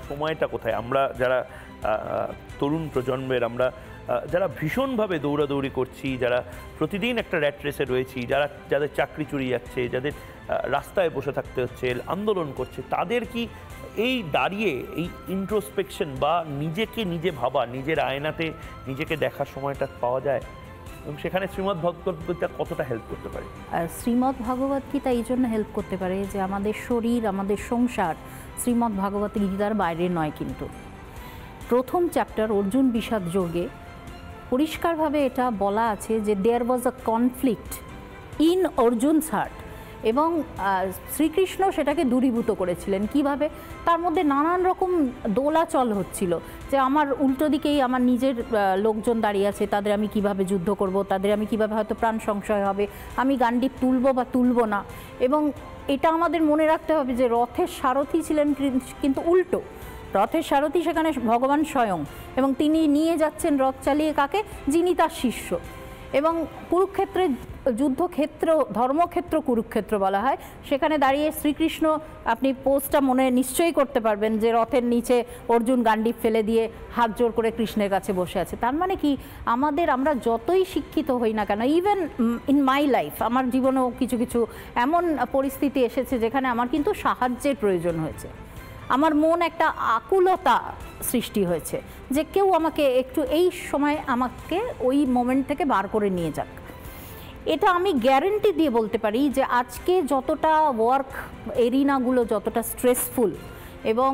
সময়টা কোথায়? আমরা যারা তরুণ প্রজন্মের, আমরা যারা ভীষণভাবে দৌড়াদৌড়ি করছি, যারা প্রতিদিন একটা র্যাট রেসে রয়েছি, যাদের চাকরি চুরি যাচ্ছে, যাদের রাস্তায় বসে থাকতে হচ্ছে, আন্দোলন করছে, তাদের কি এই দাঁড়িয়ে এই ইন্ট্রোস্পেকশন বা নিজেকে নিজে ভাবা, নিজের আয়নাতে নিজেকে দেখার সময়টা পাওয়া যায়? এবং সেখানে শ্রীমদ্ ভগবদ্গীতা কতটা হেল্প করতে পারে? শ্রীমদ্ ভগবদ্গীতা এই জন্য হেল্প করতে পারে যে আমাদের শরীর, আমাদের সংসার শ্রীমদ্ ভগবদ্গীতার বাইরে নয়। কিন্তু প্রথম চ্যাপ্টার অর্জুন বিষাদ যোগে পরিষ্কারভাবে এটা বলা আছে যে দেয়ার ওয়াজ আ কনফ্লিক্ট ইন অর্জুনস হার্ট, এবং শ্রীকৃষ্ণ সেটাকে দূরীভূত করেছিলেন। কিভাবে? তার মধ্যে নানান রকম দোলাচল হচ্ছিল যে আমার উল্টো দিকেই আমার নিজের লোকজন দাঁড়িয়ে আছে, তাদের আমি কিভাবে যুদ্ধ করব, তাদের আমি কিভাবে হয়তো প্রাণ সংশয় হবে, আমি গান্ডীব তুলবো বা তুলব না। এবং এটা আমাদের মনে রাখতে হবে যে রথের সারথি ছিলেন কিন্তু উল্টো। রথের সারথি সেখানে ভগবান স্বয়ং, এবং তিনি নিয়ে যাচ্ছেন রথ চালিয়ে কাকে? যিনি তার শিষ্য। এবং কুরুক্ষেত্রের যুদ্ধক্ষেত্র, ধর্মক্ষেত্র কুরুক্ষেত্র বলা হয়, সেখানে দাঁড়িয়ে শ্রীকৃষ্ণ, আপনি পোস্টটা মনে নিশ্চয়ই করতে পারবেন যে রথের নিচে অর্জুন গান্ডীব ফেলে দিয়ে হাত জোর করে কৃষ্ণের কাছে বসে আছে। তার মানে কি, আমরা যতই শিক্ষিত হই না কেন, ইভেন ইন মাই লাইফ, আমার জীবনেও কিছু কিছু এমন পরিস্থিতি এসেছে যেখানে আমার কিন্তু সাহায্যের প্রয়োজন হয়েছে। আমার মন একটা আকুলতা সৃষ্টি হয়েছে যে কেউ আমাকে একটু এই সময় আমাকে ওই মোমেন্ট থেকে বার করে নিয়ে যাক। এটা আমি গ্যারেন্টি দিয়ে বলতে পারি যে আজকে যতটা ওয়ার্ক এরিনাগুলো যতটা স্ট্রেসফুল এবং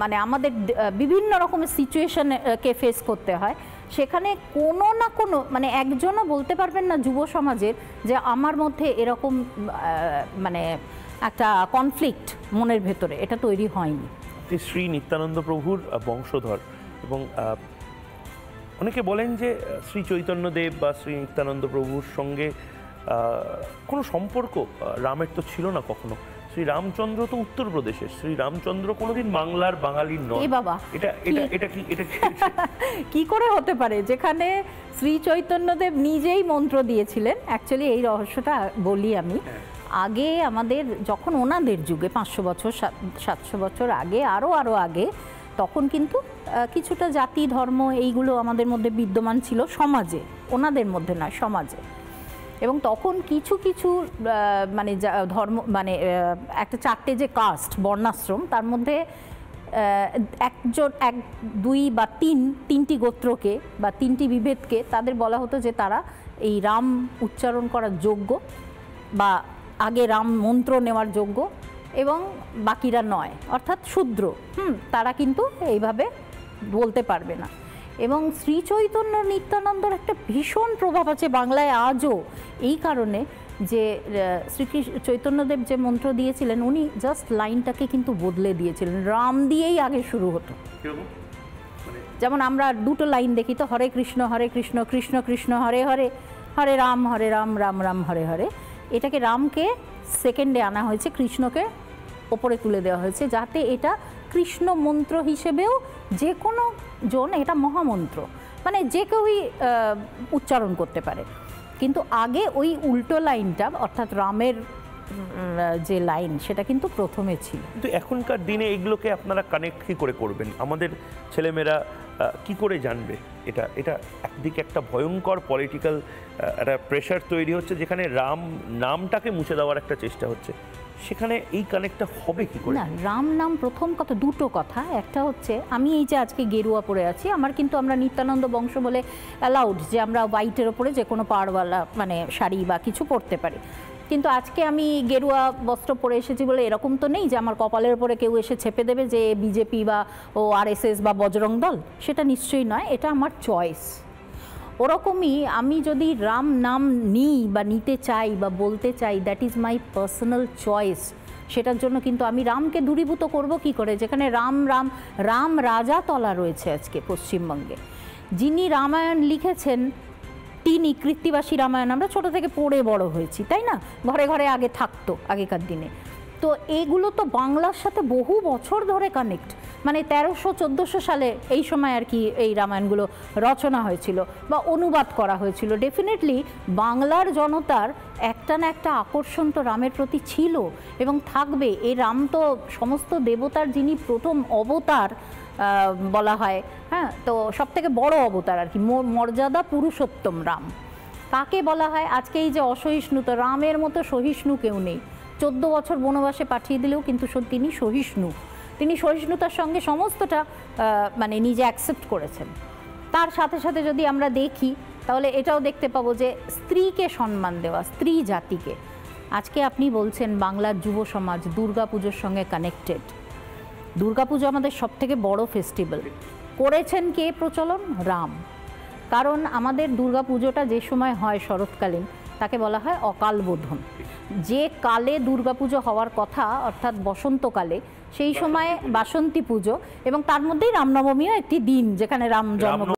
মানে আমাদের বিভিন্ন রকমের সিচুয়েশনকে ফেস করতে হয়, সেখানে কোনো না কোনো মানে একজনও বলতে পারবেন না যুব সমাজের যে আমার মধ্যে এরকম মানে একটা কনফ্লিক্ট মনের ভেতরে এটা তৈরি হয়নি। শ্রী নিত্যানন্দ প্রভুর বংশধর, এবং অনেকে বলেন যে শ্রী চৈতন্যদেব বা শ্রী নিত্যানন্দ প্রভুর সঙ্গে কোনো সম্পর্ক রামের তো ছিল না কখনো। শ্রী রামচন্দ্র তো উত্তরপ্রদেশের, শ্রী রামচন্দ্র কোনোদিন বাংলার বাঙালির নয়। এ বাবা, এটা কি করে হতে পারে? যেখানে শ্রী চৈতন্যদেব নিজেই মন্ত্র দিয়েছিলেন। অ্যাকচুয়ালি এই রহস্যটা বলি আমি। আগে আমাদের যখন ওনাদের যুগে 500 বছর 700 বছর আগে, আরও আগে, তখন কিন্তু কিছুটা জাতি ধর্ম এইগুলো আমাদের মধ্যে বিদ্যমান ছিল সমাজে, ওনাদের মধ্যে নয়, সমাজে। এবং তখন কিছু কিছু মানে ধর্ম মানে একটা 4টে যে কাস্ট বর্ণাশ্রম, তার মধ্যে একজন 1 2 বা 3টি গোত্রকে বা 3টি বিভেদকে তাদের বলা হতো যে তারা এই রাম উচ্চারণ করার যোগ্য বা আগে রাম মন্ত্র নেওয়ার যোগ্য, এবং বাকিরা নয়, অর্থাৎ শূদ্র। তারা কিন্তু এইভাবে বলতে পারবে না। এবং শ্রী চৈতন্য নিত্যানন্দর একটা ভীষণ প্রভাব আছে বাংলায় আজও, এই কারণে যে শ্রীকৃষ্ণ চৈতন্যদেব যে মন্ত্র দিয়েছিলেন, উনি জাস্ট লাইনটাকে কিন্তু বদলে দিয়েছিলেন। রাম দিয়েই আগে শুরু হতো। যেমন আমরা 2টো লাইন দেখি তো, হরে কৃষ্ণ কৃষ্ণ কৃষ্ণ হরে হরে, হরে রাম রাম রাম হরে হরে। এটাকে রামকে সেকেন্ডে আনা হয়েছে, কৃষ্ণকে ওপরে তুলে দেওয়া হয়েছে, যাতে এটা কৃষ্ণ মন্ত্র হিসেবেও যে কোনো জন, এটা মহামন্ত্র, মানে যে কেউই উচ্চারণ করতে পারে। কিন্তু আগে ওই উল্টো লাইনটা, অর্থাৎ রামের যে লাইন, সেটা কিন্তু প্রথমে ছিল। কিন্তু এখনকার দিনে এগুলোকে আপনারা কানেক্ট কী করে করবেন? আমাদের ছেলেমেয়েরা কি করে জানবে এটা? এটা একদিকে একটা ভয়ঙ্কর পলিটিক্যাল একটা প্রেশার তৈরি হচ্ছে, যেখানে রাম নামটাকে মুছে দেওয়ার একটা চেষ্টা হচ্ছে, সেখানে এই কানেক্টটা হবে কি করে? না, রাম নাম প্রথম কথা, 2টো কথা। একটা হচ্ছে আমি এই যে আজকে গেরুয়া পরে আছি, আমার কিন্তু আমরা নিত্যানন্দ বংশ বলে অ্যালাউড যে আমরা হোয়াইটের ওপরে যে কোনো পাড়ওয়ালা মানে শাড়ি বা কিছু পরতে পারি। কিন্তু আজকে আমি গেরুয়া বস্ত্র পরে এসেছি বলে এরকম তো নেই যে আমার কপালের উপরে কেউ এসে ছেপে দেবে যে বিজেপি বা RSS বা বজরং দল, সেটা নিশ্চয়ই নয়, এটা আমার চয়েস। ওরকমই আমি যদি রাম নাম নিই বা নিতে চাই বা বলতে চাই, that is my personal choice. সেটার জন্য কিন্তু আমি রামকে দূরীভূত করব কি করে? যেখানে রাম রাজা তলা রয়েছে আজকে পশ্চিমবঙ্গে, যিনি রামায়ণ লিখেছেন, তিনি কৃত্তিবাসী রামায়ণ আমরা ছোট থেকে পড়ে বড় হয়েছি, তাই না? ঘরে ঘরে আগে থাকতো আগেকার দিনে। তো এইগুলো তো বাংলার সাথে বহু বছর ধরে কানেক্ট, মানে 1300-1400 সালে এই সময় আর কি এই রামায়ণগুলো রচনা হয়েছিল বা অনুবাদ করা হয়েছিল। ডেফিনেটলি বাংলার জনতার একটা না একটা আকর্ষণ তো রামের প্রতি ছিল এবং থাকবে। এই রাম তো সমস্ত দেবতার যিনি প্রথম অবতার বলা হয়, হ্যাঁ, তো সব থেকে বড় অবতার আর কি, মর্যাদা পুরুষোত্তম রাম কাকে বলা হয়। আজকে এই যে অসহিষ্ণুতা, রামের মতো সহিষ্ণু কেউ নেই। 14 বছর বনবাসে পাঠিয়ে দিলেও কিন্তু তিনি সহিষ্ণু, তিনি সহিষ্ণুতার সঙ্গে সমস্তটা মানে নিজে অ্যাকসেপ্ট করেছেন। তার সাথে সাথে যদি আমরা দেখি তাহলে এটাও দেখতে পাবো যে স্ত্রীকে সম্মান দেওয়া, স্ত্রী জাতিকে। আজকে আপনি বলছেন বাংলার যুব সমাজ দুর্গাপুজোর সঙ্গে কানেক্টেড। দুর্গাপুজো আমাদের সবথেকে বড় ফেস্টিভ্যাল, করেছেন কে প্রচলন? রাম। কারণ আমাদের দুর্গাপুজোটা যে সময় হয় শরৎকালীন, তাকে বলা হয় অকাল বোধন। যে কালে দুর্গাপুজো হওয়ার কথা অর্থাৎ বসন্তকালে, সেই সময়ে বাসন্তী পুজো, এবং তার মধ্যেই রামনবমীও একটি দিন যেখানে রাম জন্মগ্রহণ